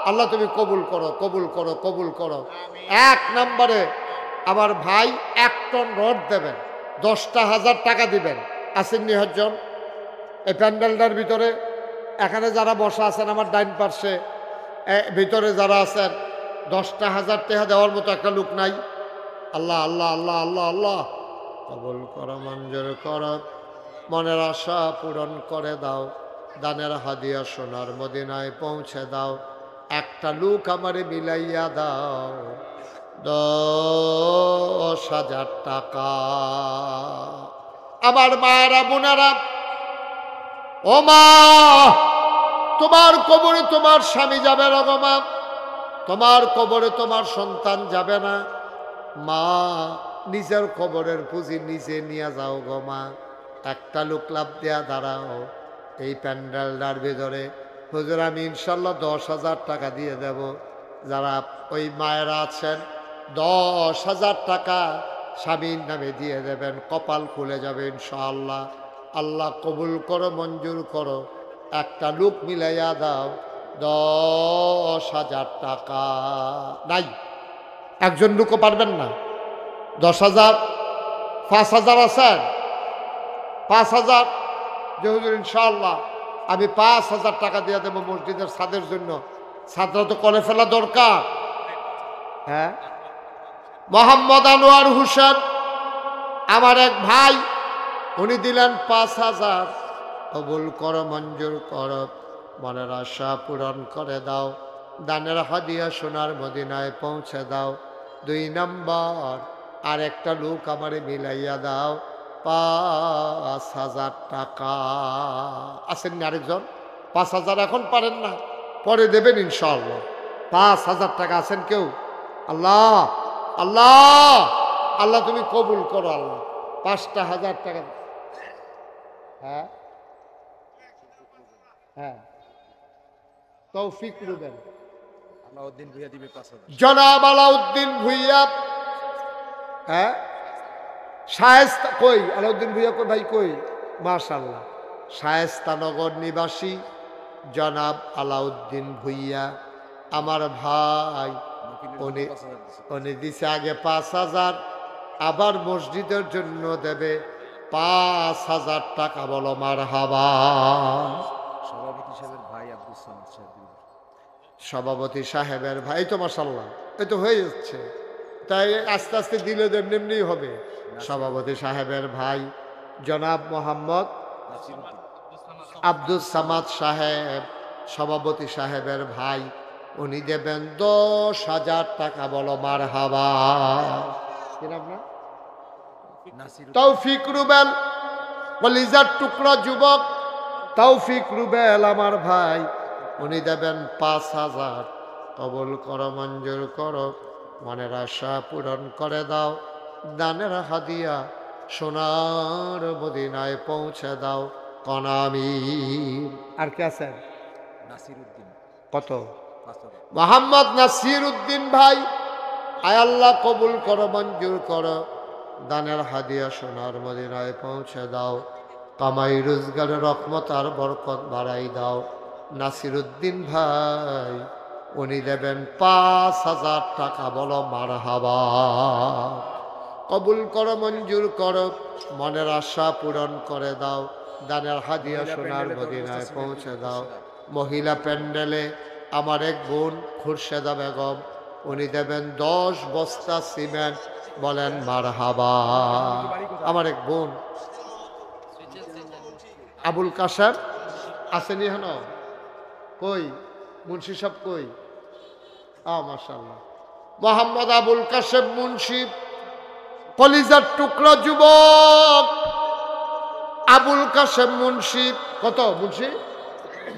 আল্লাহ তুমি কবুল করো, কবুল করো, কবুল করো। 1 নম্বরে আমার ভাই 1 টন রড দেবেন, 10,000 টাকা দিবেন। আসেন নি একজন এই প্যান্ডেলটার ভিতরে? এখানে যারা বসা আছেন আমার ডাইন পার্শ্বে, ভিতরে যারা আছেন, 10,000 টাকা দেওয়ার মতো একটা লোক নাই? আল্লাহ আল্লাহ আল্লাহ আল্লাহ আল্লাহ, কবুল করো, মঞ্জুর করো, মনের আশা পূরণ করে দাও, দানের হাদিয়া সোনার মদিনায় পৌঁছে দাও, একটা লোক আমারে মিলাইয়া দাও 10,000 টাকা। আমার মায়েরা বোনেরা, ও মা, তোমার কবরে তোমার স্বামী যাবে না গো মা, তোমার কবরে তোমার সন্তান যাবে না মা, নিজের কবরের পুঁজি নিজে নিয়ে যাও গো মা। একটা লোক লাভ দেয়া দাঁড়াও এই প্যান্ডেলটার ভিতরে, হুজুর আমি ইনশাল্লাহ 10,000 টাকা দিয়ে দেব। যারা ওই মায়েরা আছেন 10,000 টাকা স্বামীর নামে দিয়ে দেবেন, কপাল খুলে যাবে ইনশাআল্লাহ। আল্লাহ কবুল করো, মঞ্জুর করো, একটা লোক মিলাইয়া দাও 10,000 টাকা। নাই, একজন লোকও পারবেন না? 10,000? 5,000 আছেন? 5,000? যে হুজুর ইনশাআল্লাহ আমি 5,000 টাকা দিয়ে দেবো মসজিদের ছাদের জন্য। ছাদটা তো করে ফেলা দরকার। হ্যাঁ, মোহাম্মদ আনোয়ার হোসেন আমার এক ভাই, উনি দিলেন 5,000। কবুল করো, মঞ্জুর করো, মনের আশা পূরণ করে দাও, দানের হাদিয়া সোনার মদিনায় পৌঁছে দাও। 2 নম্বর, আর একটা লোক আমারে মিলাইয়া দাও 5,000 টাকা। আসেন না আরেকজন? 5,000 এখন পারেন না, পরে দেবেন ইনশাআল্লাহ। 5,000 টাকা আছেন কেউ? আল্লাহ আল্লাহ আল্লাহ তুমি কবুল করো আল্লাহ। 5,000 টাকা। হ্যাঁ হ্যাঁ, তৌফিক রুবেন, আলাউদ্দিন ভুইয়া দিবে 5,000। জনাব আলাউদ্দিন ভুইয়া। হ্যাঁ, শায়েস্তা কই? আলাউদ্দিন ভুইয়া কই ভাই, কই? মাশাআল্লাহ, শায়েস্তানগর নিবাসী জনাব আলাউদ্দিন ভুইয়া আমার ভাই, উনি দিছে আগে 5,000, আবার মসজিদের জন্য দেবে 5,000 টাকা। বলো মারহাবা। সভাপতি সাহেবের ভাই আব্দুল সামাদ সাহেব। সভাপতি সাহেবের ভাই তো মাশাআল্লাহ, এই তো হয়ে যাচ্ছে, তাই আস্তে আস্তে দিলে এমনি হবে। সভাপতি সাহেবের ভাই জনাব মোহাম্মদ আব্দুল সামাদ সাহেব, সভাপতি সাহেবের ভাই, উনি দেবেন 10,000 টাকা। বলো মারহাবা। কি নাম না? তৌফিক রুবেল, কলিজার টুকরা যুবক তৌফিক রুবেল আমার ভাই, উনি দেবেন 5,000। কবুল করো, মঞ্জুর করো, মনের আশা পূরণ করে দাও, দানের হাদিয়া সোনার মদিনায় পৌঁছে দাও। কনামির। আর কে আছেন? নাসিরউদ্দিন। কত? 5,000। মোহাম্মদ নাসির উদ্দিন ভাই, আয় আল্লাহ কবুল করো, মঞ্জুর করো, দানের হাদিয়া সোনার মদিনায় পৌঁছে দাও, কামাই রোজগারের রহমত আর বরকত বাড়াই দাও। নাসির উদ্দিন ভাই, উনি দেবেন 5,000 টাকা। বলো মারহাবা। কবুল করো, মঞ্জুর করো, মনের আশা পূরণ করে দাও, দানের হাদিয়া সোনার মদিনায় পৌঁছে দাও। মহিলা প্যান্ডেলে আমার এক বোন খুরশেদা বেগম, উনি দেবেন 10 বস্তা সিমেন্ট। বলেন মারহাবা। আমার এক বোন আবুল কাশেম আসেনি হেন? কই মুন্সি সাহেব কই? মাশাআল্লাহ, মোহাম্মদ আবুল কাশেম মুন্সি, কলিজার টুকরা যুবক, আবুল কাসেম মুন্সি, কত মুন্সি?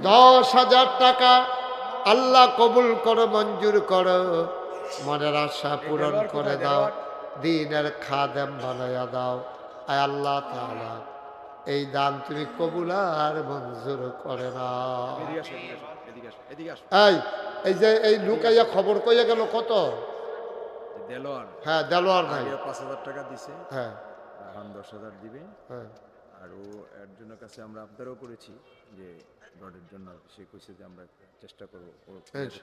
10,000 টাকা। আল্লাহ কবুল করো, মঞ্জুর করো, মনের আশা পূরণ করে দাও, দ্বীনের খাদেম বানাইয়া দাও। আয় আল্লাহ তাআলা, এই দান তুমি কবুল আর মঞ্জুর করে না। এই যে এই লুকাইয়া খবর কইয়া গেল কত? দেলোয়ার, হ্যাঁ দেলোয়ার ভাই 5,000 টাকা দিছে, হ্যাঁ এখন 10,000 দিবে। হ্যাঁ আর ও এর জন্য কাছে আমরা আবদারও করেছি যে রডের জন্য, সে কইছে যে আমরা চেষ্টা করবো ও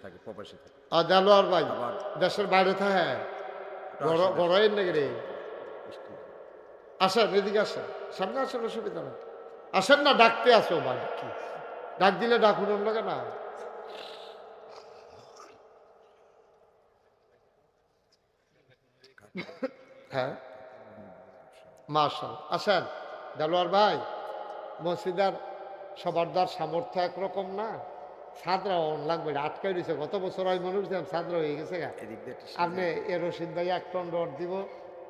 থাকে, প্রবাসে থাকে। আর দেলোয়ার ভাই আবার দেশের বাইরে থাকে, গড়াইয়ের নাকি রে? আসেন এদিকে, আসেন সামনে, আসেন, অসুবিধা নেই, আসেন না, ডাকতে আসো ভাই, কি ডাক দিলে ডাকুন লাগে না। হ্যাঁ মাশাআল্লাহ, আসেন দেলোয়ার ভাই। মসজিদার সবার দ্বার সামর্থ্য একরকম না, ছাদরা অন লাগবে, আটকাই দিয়েছে, গত বছর হয় মানুষ দিলাম, ছাদরা হয়ে গেছে গা। আপনি এ রশিদ ভাই 1 টন রড দিব,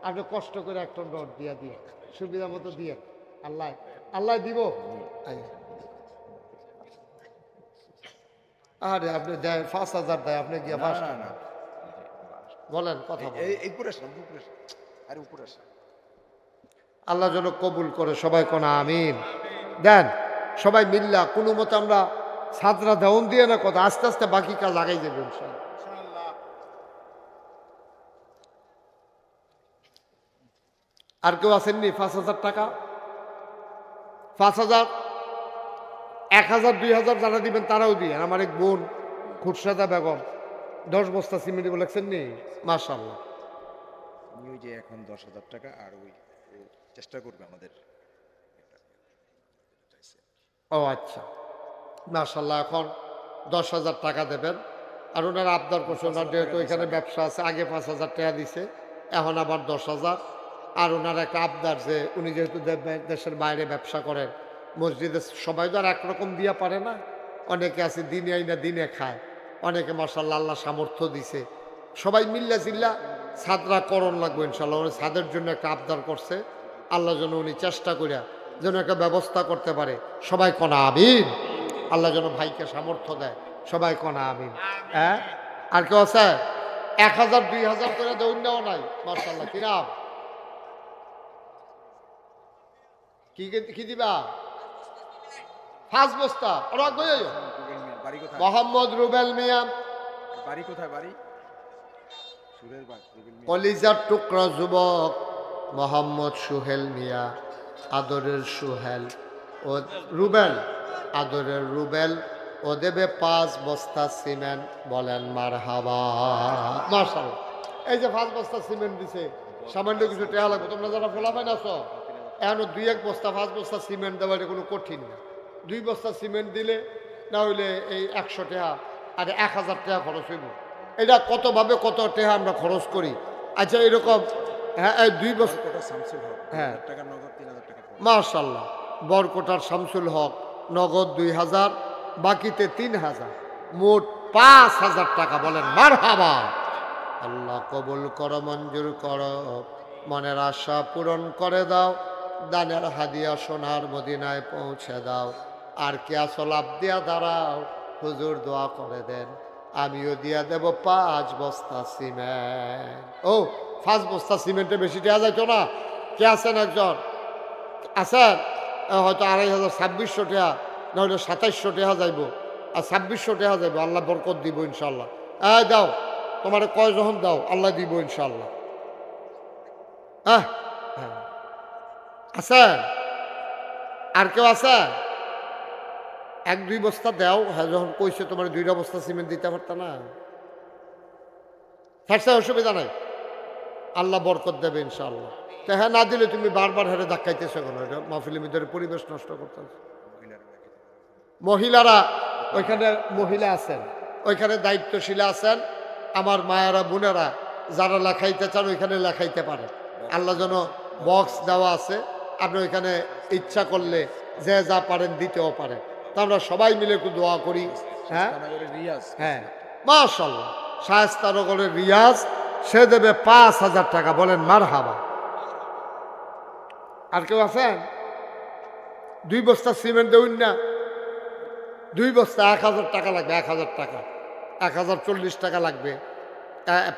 আপনি কষ্ট করে 1 টন রড দিয়া দিয়ে সুবিধা মতো দিয়ে, আল্লাহ আল্লাহ দিব। আরে আপনি দেয় 5,000 দেয়, আপনি গিয়া 5 টাকা বলেন, কথা আল্লাহ যেন কবুল করে, সবাই কোন আমিন। দেন সবাই মিল্লা কোনো মতে আমরা ছাত্রা দেওন দিয়ে না, কথা আস্তে আস্তে বাকি কাজ আগাই যাবে ইনশাআল্লাহ। আর কেউ আসেননি? 5,000 টাকা, 5,000, 1,000, 2,000 যারা দিবেন তারাও দিয়ে। আমার এক বোন খুরশাদা বেগম 10 বস্তা সিমেন্ট বলেছেন নি, মাশাআল্লাহ। ওই যে এখন 10,000 টাকা, আর ওই চেষ্টা করবে আমাদের। ও আচ্ছা, মাশাআল্লাহ, এখন 10,000 টাকা দেবেন। আর ওনার আবদার করছে, ওনার যেহেতু এখানে ব্যবসা আছে, আগে 5,000 টাকা দিছে, এখন আবার 10,000। আর ওনার একটা আবদার যে উনি যেহেতু দেশের বাইরে ব্যবসা করেন, মসজিদে সবাই তো আর একরকম দিয়া পারে না, অনেকে আছে দিনে আইনা দিনে খায়, অনেকে মাশাআল্লাহ আল্লাহ সামর্থ্য দিছে, সবাই মিল্লা জিল্লা ছাদরা করণ লাগবে ইনশাআল্লাহ। উনি ছাদের জন্য একটা আবদার করছে, আল্লাহ যেন উনি চেষ্টা করিয়া যেন একটা ব্যবস্থা করতে পারে, সবাই কনা আমিন। আল্লাহ যেন ভাইকে সামর্থ্য দেয়, সবাই কনা আমিন। হ্যাঁ আর কেউ আছে? 1,000, 2,000 করে দৌড়াও নাই, মাশাআল্লাহ। কিরাম কি দিবা? 5 বস্তা। মোহাম্মদ রুবেল মিয়া, বাড়ি কোথায়? বাড়ি কলিজার টুকরা যুবক মোহাম্মদ সুহেল মিয়া, আদরের সুহেল ও রুবেল, আদরের রুবেল, ও দেবে 5 বস্তা সিমেন্ট। বলেন মারহাবা, মাশাআল্লাহ। এই যে 5 বস্তা সিমেন্ট দিছে, সামান্য কিছু টাকা লাগবে। তোমরা যারা ফলাফাইন আছো, এখন 2-1 বস্তা 5 বস্তা সিমেন্ট দেওয়া এটা কোনো কঠিন না। 2 বস্তা সিমেন্ট দিলে না হইলে এই 100 টাকা আর 1,000 টাকা খরচ হইব। এটা কতভাবে কত টাকা আমরা খরচ করি। আচ্ছা এরকম, হ্যাঁ 2 বস্তা, হ্যাঁ মাশাআল্লাহ, বরকটার শামসুল হক নগদ 2,000, বাকিতে 3,000, মোট 5,000 টাকা। বলেন মারহাবা। আল্লাহ কবুল করো, মঞ্জুর করো, মনের আশা পূরণ করে দাও, দানের হাদিয়া সোনার মদিনায় পৌঁছে দাও। আর কে আসল লাভ দিয়া দাঁড়াও, হুজুর দোয়া করে দেন, আমিও দিয়া দেব 5 বস্তা সিমেন্ট। ও 5 বস্তা সিমেন্টে বেশি দেওয়া যাইতো না? কে আছেন? একজন আছেন? হয়তো 2,500, 2,600 টাকা, নাহলে 2,700 টাকা যাইব, আর 2,600 টাকা যাইব। আল্লাহ বরকত দিব ইনশাল্লাহ। দাও, তোমার কয় যখন দাও, আল্লাহ দিব ইনশাল্লাহ। হ্যাঁ হ্যাঁ আছেন? আর কেউ আছে? 1-2 বস্তা দাও। হ্যাঁ যখন কইছে তোমার 2টা বস্তা সিমেন্ট দিতে পারত না, থাকছে, অসুবিধা নাই, আল্লাহ বরকত দেবে ইনশাআল্লাহ। তো হ্যাঁ না দিলে তুমি বারবার হেরে ধাক্কাইতেছো কেন? এটা মাহফিলের ভিতরে পরিবেশ নষ্ট করতে। মহিলারা ওইখানে মহিলা আছেন, ওইখানে দায়িত্বশীলা আছেন, আমার মায়েরা বোনেরা যারা লেখাইতে চান ওইখানে লেখাইতে পারেন। আল্লাহ যেন বক্স দেওয়া আছে, আপনি ওইখানে ইচ্ছা করলে যে যা পারেন দিতেও পারেন। তা আমরা সবাই মিলে একটু দোয়া করি। হ্যাঁ হ্যাঁ মাশাআল্লাহ, শায়েস্তানগরের রিয়াজ, সে দেবে 5,000 টাকা। বলেন মারহাবা। আর কেউ আছেন? 2 বস্তা সিমেন্ট দেউন না, 2 বস্তা 1000 টাকা লাগবে, 1000 টাকা, 1040 টাকা লাগবে,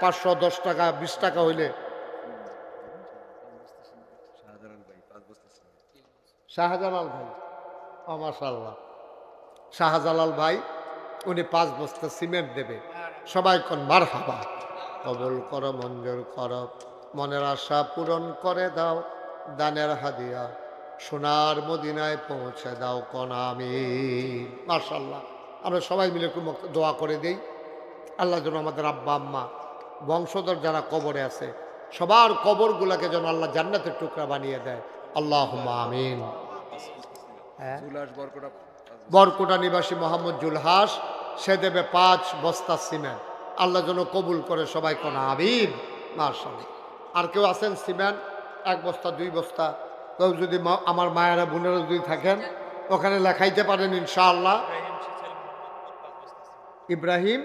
510 টাকা 20 টাকা হইলে। শাহজালাল ভাই, ও মাশাআল্লাহ, শাহজালাল ভাই উনি 5 বস্তা সিমেন্ট দেবে। সবাই কোন মারহাবা, কবুল করো, মঞ্জুর করো, মনের আশা পূরণ করে দাও, দানের হাদিয়া সোনার মদিনায় পৌঁছে দাও, কোন আমিন। মাশাআল্লাহ, আমরা সবাই মিলে একটু দোয়া করে দেই। আল্লাহ যেন আমাদের আব্বা আম্মা বংশধর যারা কবরে আছে সবার কবরগুলোকে যেন আল্লাহ জান্নাতের টুকরা বানিয়ে দেয়, আল্লাহুম্মা আমিন। বরকুটা নিবাসী মোহাম্মদ জুলহাস, সে দেবে 5 বস্তা সিমেন্ট। আল্লাহ যেন কবুল করে, সবাই কোন আমিন। মাশাআল্লাহ। আর কেউ আছেন সিমেন্ট 1 বস্তা 2 বস্তা, কেউ যদি আমার মায়েরা বোনেরা যদি থাকেন ওখানে লেখাইতে পারেন ইনশাআল্লাহ। ইব্রাহিম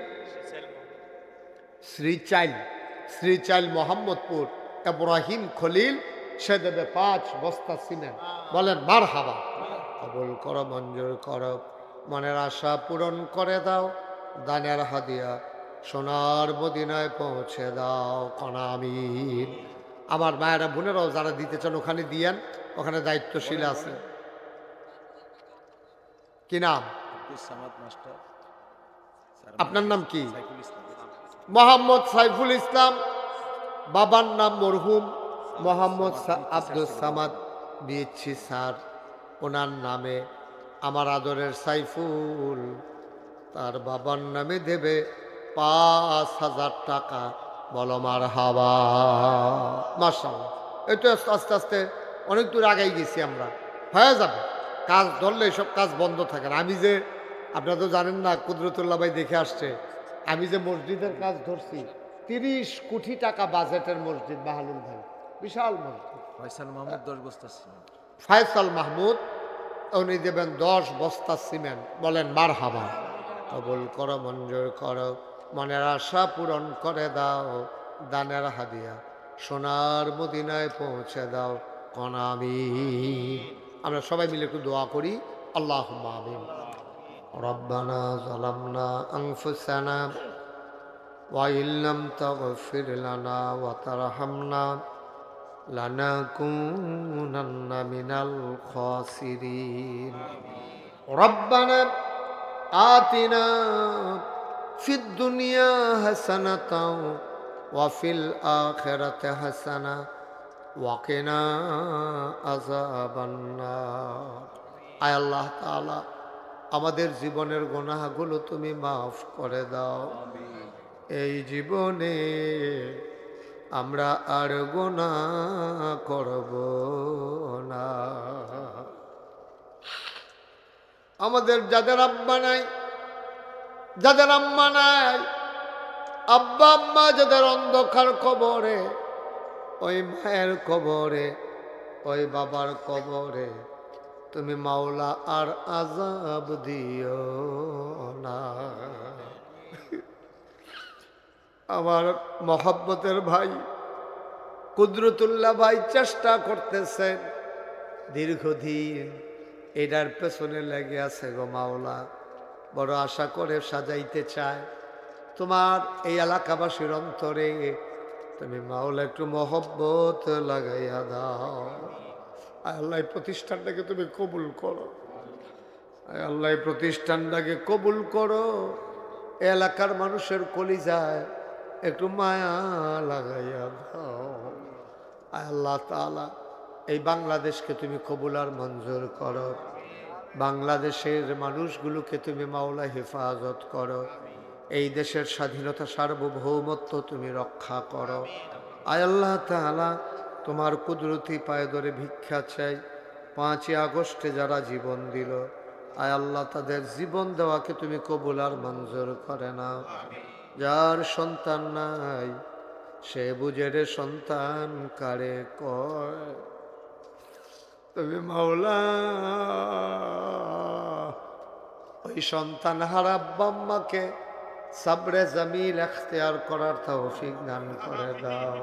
শ্রীচাইল মোহাম্মদপুর, ইব্রাহিম খলিল, সে দেবে 5 বস্তা সিমেন্ট। বলেন মারহাবা, কবুল করো, মঞ্জুর করো, মনের আশা পূরণ করে দাও, দানের হাদিয়া সোনার মদিনায় পৌঁছে দাও, কোন আমিন। আমার মায়েরা বোনেরাও যারা দিতে চান ওখানে দিয়েন, ওখানে দায়িত্বশীল আছে। কি নাম? আপনার নাম কি? মোহাম্মদ সাইফুল ইসলাম। বাবার নাম মরহুম মোহাম্মদ আব্দুল সামাদ দিয়েছি স্যার। ওনার নামে আমার আদরের সাইফুল তার বাবার নামে দেবে 5000 টাকা। বলো মারহাবা। মাশাআল্লাহ, এই তো আস্তে আস্তে অনেক দূর আগাই গেছি আমরা, হয়ে যাবে। কাজ ধরলে এসব কাজ বন্ধ থাকে না। আমি যে, আপনারা তো জানেন না, কুদরতুল্লাহ ভাই দেখে আসছে, আমি যে মসজিদের কাজ ধরছি 30 কোটি টাকা বাজেটের মসজিদ, বাহালুল ভাই, বিশাল মসজিদ। ফয়সাল মাহমুদ 10 বস্তা সিমেন্ট। ফয়সাল মাহমুদ উনি দেবেন 10 বস্তা সিমেন্ট। বলেন মারহাবা, কবুল করো, মঞ্জুর করো, মনের আশা পূরণ করে দাও, দানের হাদিয়া সোনার মদিনায় পৌঁছে দাও, কোন আমিন। আমরা সবাই মিলে একটু দোয়া করি, আল্লাহুম্মা আমিন। রব্বানা যালামনা আনফুসানা ওয়া ইল্লাম তাগফির লানা ওয়া তারহামনা লানাকুনান্না মিনাল খাসিরিন। রব্বানা আতিনা ফিদ দুনিয়া হাসানাতাও ওয়া ফিল আখিরাতি হাসানা ওয়া কিনা আযাবান নার। আয় আল্লাহ তাআলা, আমাদের জীবনের গুনাহগুলো তুমি মাফ করে দাও। এই জীবনে আমরা আর গুনাহ করব না। আমাদের যাদের আব্বা নাই, যাদের আম্মা নাই, আব্বা আম্মা যাদের অন্ধকার কবরে, ওই মায়ের কবরে, ওই বাবার কবরে তুমি মাওলা আর আযাব দিও না। আমার মহব্বতের ভাই কুদরতুল্লাহ ভাই চেষ্টা করতেছেন দীর্ঘদিন, এটার পেছনে লেগে আছে গো মাওলা। বড় আশা করে সাজাইতে চায় তোমার এই এলাকাবাসীর অন্তরে, তুমি মাওলা একটু মহব্বত লাগাইয়া দাও। আল্লাহ এই প্রতিষ্ঠানটাকে তুমি কবুল করো, আল্লাহ এই প্রতিষ্ঠানটাকে কবুল করো। এলাকার মানুষের কলিজায় একটু মায়া লাগাইয়া দাও। আল্লাহ তাআলা এই বাংলাদেশকে তুমি কবুল আর মঞ্জুর করো। বাংলাদেশের মানুষগুলোকে তুমি মাওলা হেফাজত করো। এই দেশের স্বাধীনতা সার্বভৌমত্ব তুমি রক্ষা করো। আয় আল্লাহ তাআলা, তোমার কুদরতি পায়ে ধরে ভিক্ষা চাই, 5ই আগস্টে যারা জীবন দিল, আয় আল্লাহ তাদের জীবন দেওয়াকে তুমি কবুল আর মঞ্জুর করে নাও। যার সন্তান নাই সে বুঝে রে সন্তান কারে কয়, তুমি মাওলা ওই সন্তান হারা আব্বা আম্মাকে সাবরে জামিল এখতিয়ার করার তৌফিক দান করে দাও।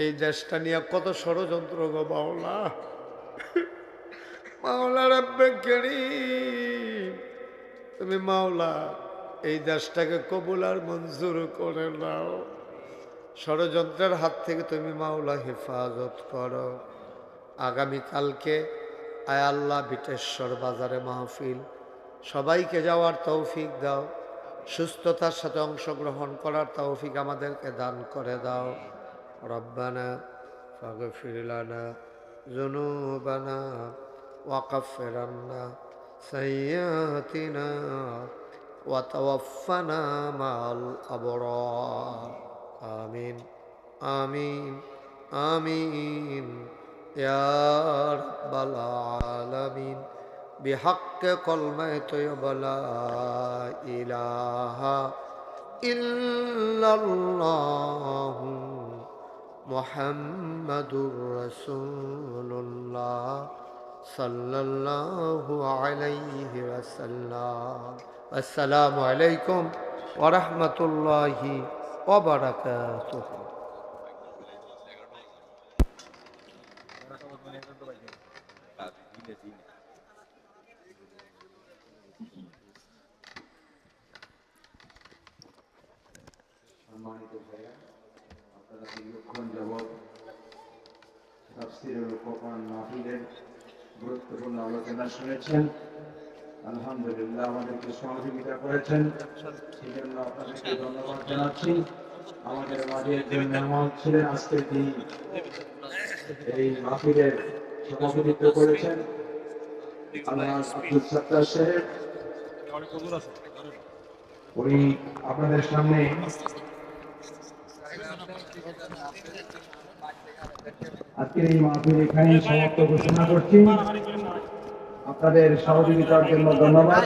এই দেশটা নিয়ে কত ষড়যন্ত্র গো মাওলা, মাওলা রব্বে কারীম, তুমি মাওলা এই দেশটাকে কবুল আর মঞ্জুর করে নাও। ষড়যন্ত্রের হাত থেকে তুমি মাওলা হেফাজত করো। আগামীকালকে আয় আল্লাহ বিটেশ্বর বাজারে মাহফিল, সবাইকে যাওয়ার তৌফিক দাও, সুস্থতার সাথে অংশগ্রহণ করার তৌফিক আমাদেরকে দান করে দাও। রব্বানা ফাগফির লানা যুনুবানা ওয়া কাফির আন্না সাইয়্যাতিনা ওয়া তাওয়াফানা মা'আল আবরার। আমিন আমিন আমিন ইয়া রাব্বাল আলামিন। بحق كلمة لا إله إلا الله محمد رسول الله صلى الله عليه وسلم. السلام عليكم ورحمة الله وبركاته. সম্মানিত ভাইয়া, আপনারা দীর্ঘক্ষণ যাবৎ তাফসীরুল কোরআন মাহফিলের গুরুত্বপূর্ণ আলোচনা শুনেছেন। আলহামদুলিল্লাহ, আমাদেরকে সহযোগিতা করেছেন, সেজন্য আপনাদেরকে ধন্যবাদ জানাচ্ছি। আমাদের মাঝে যে মেহমান ছিলেন আজকের দিন এই মাহফিলের সভাপতিত্ব করেছেন আল্লাহ আব্দুল সাত্তার সাহেব, উনি আপনাদের সামনে আজকের এই মাহফিল এখানে সমাপ্ত ঘোষণা করছি। আপনাদের সহযোগিতার জন্য ধন্যবাদ।